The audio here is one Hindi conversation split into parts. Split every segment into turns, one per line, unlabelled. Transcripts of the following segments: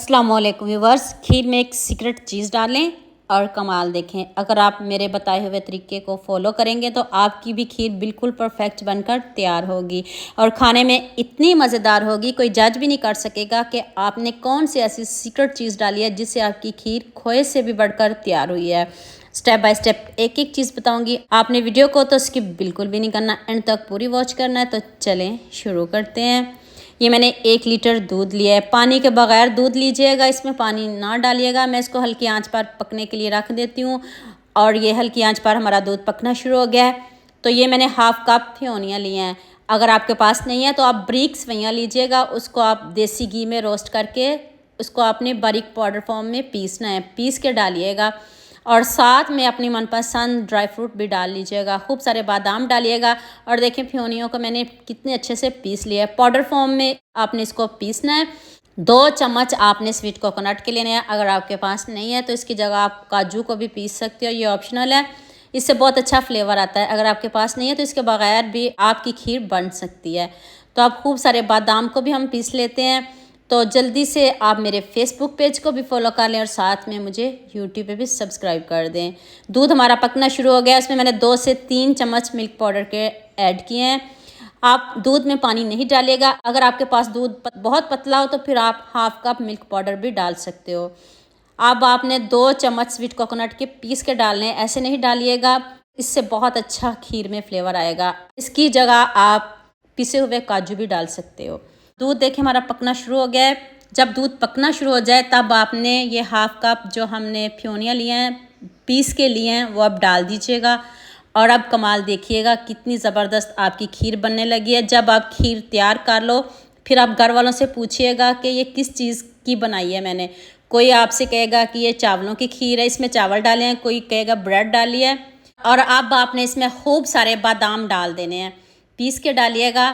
अस्सलाम वालेकुम व्यूअर्स। खीर में एक सीक्रेट चीज़ डालें और कमाल देखें। अगर आप मेरे बताए हुए तरीके को फॉलो करेंगे तो आपकी भी खीर बिल्कुल परफेक्ट बनकर तैयार होगी और खाने में इतनी मज़ेदार होगी, कोई जज भी नहीं कर सकेगा कि आपने कौन सी ऐसी सीक्रेट चीज़ डाली है जिससे आपकी खीर खोए से भी बढ़कर तैयार हुई है। स्टेप बाय स्टेप एक एक चीज़ बताऊंगी। आपने वीडियो को तो स्किप बिल्कुल भी नहीं करना, एंड तक पूरी वॉच करना है। तो चलें शुरू करते हैं। ये मैंने 1 लीटर दूध लिया है। पानी के बगैर दूध लीजिएगा, इसमें पानी ना डालिएगा। मैं इसको हल्की आंच पर पकने के लिए रख देती हूँ और ये हल्की आंच पर हमारा दूध पकना शुरू हो गया है। तो ये मैंने हाफ कप फेवनियाँ लिए हैं। अगर आपके पास नहीं है तो आप ब्रिक सेवइयाँ लीजिएगा। उसको आप देसी घी में रोस्ट करके उसको आपने बारीक पाउडर फॉर्म में पीसना है, पीस के डालिएगा। और साथ में अपनी मनपसंद ड्राई फ्रूट भी डाल लीजिएगा। खूब सारे बादाम डालिएगा। और देखें फेवनियों को मैंने कितने अच्छे से पीस लिया है। पाउडर फॉर्म में आपने इसको पीसना है। 2 चम्मच आपने स्वीट कोकोनट के लेने हैं। अगर आपके पास नहीं है तो इसकी जगह आप काजू को भी पीस सकते हो, ये ऑप्शनल है। इससे बहुत अच्छा फ्लेवर आता है। अगर आपके पास नहीं है तो इसके बगैर भी आपकी खीर बन सकती है। तो आप खूब सारे बादाम को भी हम पीस लेते हैं। तो जल्दी से आप मेरे फेसबुक पेज को भी फॉलो कर लें और साथ में मुझे यूट्यूब पे भी सब्सक्राइब कर दें। दूध हमारा पकना शुरू हो गया। इसमें मैंने 2 से 3 चम्मच मिल्क पाउडर के ऐड किए हैं। आप दूध में पानी नहीं डालिएगा। अगर आपके पास दूध बहुत पतला हो तो फिर आप हाफ कप मिल्क पाउडर भी डाल सकते हो। अब आपने 2 चम्मच स्वीट कोकोनट के पीस के डालने हैं, ऐसे नहीं डालिएगा, इससे बहुत अच्छा खीर में फ्लेवर आएगा। इसकी जगह आप पिसे हुए काजू भी डाल सकते हो। दूध देखिए हमारा पकना शुरू हो गया है। जब दूध पकना शुरू हो जाए तब आपने ये हाफ कप जो हमने फेवनियाँ लिए हैं पीस के लिए हैं वो अब डाल दीजिएगा। और अब कमाल देखिएगा कितनी ज़बरदस्त आपकी खीर बनने लगी है। जब आप खीर तैयार कर लो फिर आप घर वालों से पूछिएगा कि ये किस चीज़ की बनाई है मैंने। कोई आपसे कहेगा कि ये चावलों की खीर है, इसमें चावल डाले हैं, कोई कहेगा ब्रेड डाली है। और अब आपने इसमें खूब सारे बादाम डाल देने हैं, पीस के डालिएगा।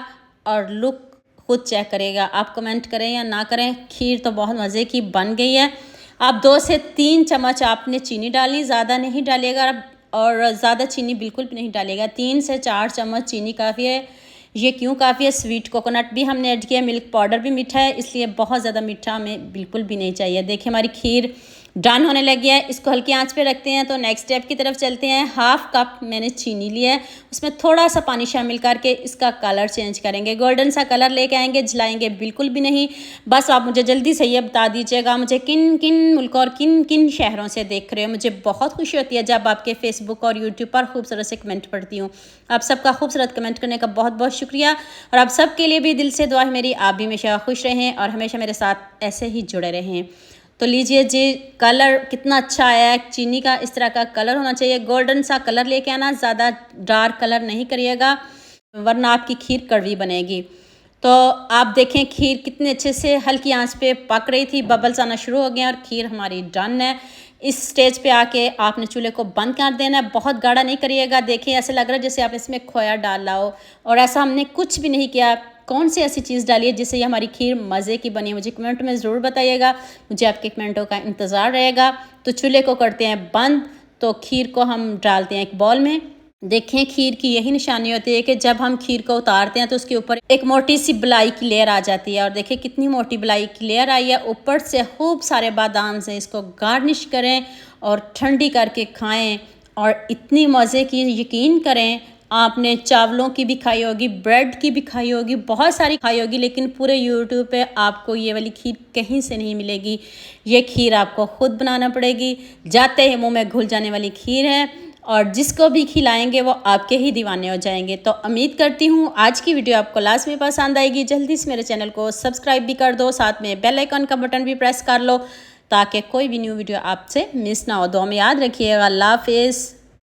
और लुक खुद चेक करेगा, आप कमेंट करें या ना करें, खीर तो बहुत मज़े की बन गई है। आप 2 से 3 चम्मच आपने चीनी डालनी, ज़्यादा नहीं डालिएगा और ज़्यादा चीनी बिल्कुल भी नहीं डालिएगा। 3 से 4 चम्मच चीनी काफ़ी है। ये क्यों काफ़ी है, स्वीट कोकोनट भी हमने ऐड किया, मिल्क पाउडर भी मीठा है, इसलिए बहुत ज़्यादा मीठा हमें बिल्कुल भी नहीं चाहिए। देखिए हमारी खीर डन होने लगी है। इसको हल्की आंच पे रखते हैं। तो नेक्स्ट स्टेप की तरफ चलते हैं। हाफ कप मैंने चीनी लिया है, उसमें थोड़ा सा पानी शामिल करके इसका कलर चेंज करेंगे, गोल्डन सा कलर लेके आएंगे, जलाएंगे बिल्कुल भी नहीं। बस आप मुझे जल्दी से ये बता दीजिएगा मुझे किन किन मुल्कों और किन किन शहरों से देख रहे हो। मुझे बहुत खुशी होती है जब आपके फेसबुक और यूट्यूब पर खूबसूरत से कमेंट पढ़ती हूँ। आप सबका खूबसूरत कमेंट करने का बहुत बहुत शुक्रिया। और आप सब के लिए भी दिल से दुआ है मेरी, आप भी हमेशा खुश रहें और हमेशा मेरे साथ ऐसे ही जुड़े रहें। तो लीजिए जी, कलर कितना अच्छा आया है। चीनी का इस तरह का कलर होना चाहिए, गोल्डन सा कलर लेके आना, ज़्यादा डार्क कलर नहीं करिएगा वरना आपकी खीर कड़वी बनेगी। तो आप देखें खीर कितने अच्छे से हल्की आंच पे पक रही थी, बबल्स आना शुरू हो गए और खीर हमारी डन है। इस स्टेज पे आके आपने चूल्हे को बंद कर देना है, बहुत गाढ़ा नहीं करिएगा। देखिए ऐसे लग रहा है जैसे आप इसमें खोया डाला हो, और ऐसा हमने कुछ भी नहीं किया। कौन सी ऐसी चीज़ डाली है जिससे ये हमारी खीर मज़े की बनी, मुझे कमेंट में ज़रूर बताइएगा। मुझे आपके कमेंटों का इंतज़ार रहेगा। तो चूल्हे को करते हैं बंद। तो खीर को हम डालते हैं एक बॉल में। देखें खीर की यही निशानी होती है कि जब हम खीर को उतारते हैं तो उसके ऊपर एक मोटी सी बलाई की लेयर आ जाती है। और देखिए कितनी मोटी बलाई की लेयर आई है। ऊपर से खूब सारे बादाम से इसको गार्निश करें और ठंडी करके खाएं। और इतनी मज़े की, यकीन करें आपने चावलों की भी खाई होगी, ब्रेड की भी खाई होगी, बहुत सारी खाई होगी, लेकिन पूरे यूट्यूब पे आपको ये वाली खीर कहीं से नहीं मिलेगी। ये खीर आपको ख़ुद बनाना पड़ेगी। जाते ही मुंह में घुल जाने वाली खीर है और जिसको भी खिलाएंगे वो आपके ही दीवाने हो जाएंगे। तो उम्मीद करती हूँ आज की वीडियो आपको लास्ट में पसंद आएगी। जल्दी से मेरे चैनल को सब्सक्राइब भी कर दो, साथ में बेल आइकन का बटन भी प्रेस कर लो ताकि कोई भी न्यू वीडियो आपसे मिस ना हो। दुआ में याद रखिएगा। अल्लाह हाफिज़।